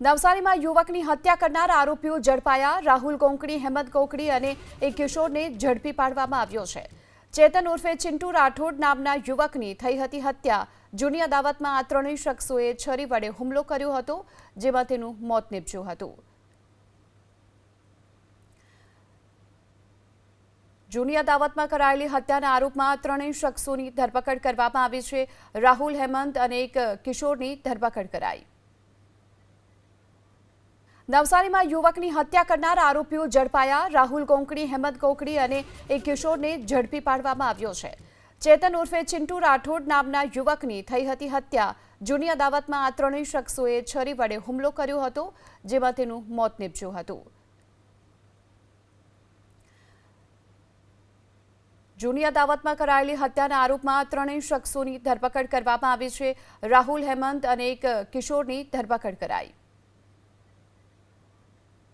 નવસારીમાં યુવકની હત્યા કરનાર આરોપીઓ ઝડપાયા। રાહુલ કોંકણી, હેમંત કોંકણી અને એક કિશોરને ઝડપી પાડવામાં આવ્યો છે। ચેતન ઉર્ફે ચિંટુ રાઠોડ નામના યુવકની થઈ હતી હત્યા। જૂની અદાવતમાં આ ત્રણેય શખ્સોએ છરી વડે હુમલો કર્યો હતો, જેમાં તેનું મોત નીપજ્યું હતું। જૂની અદાવતમાં કરાયેલી હત્યાના આરોપમાં ત્રણેય શખ્સોની ધરપકડ કરવામાં આવી છે। રાહુલ, હેમંત અને એક કિશોરની ધરપકડ કરાઈ। નવસારીમાં યુવકની હત્યા કરનાર આરોપીઓ ઝડપાયા। રાહુલ કોંકણી, હેમંત કોંકણી અને એક કિશોરને ઝડપી પાડવામાં આવ્યો છે। ચેતન ઉર્ફે ચિંટુ રાઠોડ નામના યુવકની થઈ હતી હત્યા। જૂની અદાવતમાં આ ત્રણેય શખ્સોએ છરી વડે હુમલો કર્યો હતો, જેમાં તેનું મોત નીપજ્યું હતું। જૂની અદાવતમાં કરાયેલી હત્યાના આરોપમાં ત્રણેય શખ્સોની ધરપકડ કરવામાં આવી છે। રાહુલ, હેમંત અને એક કિશોરની ધરપકડ કરાઈ।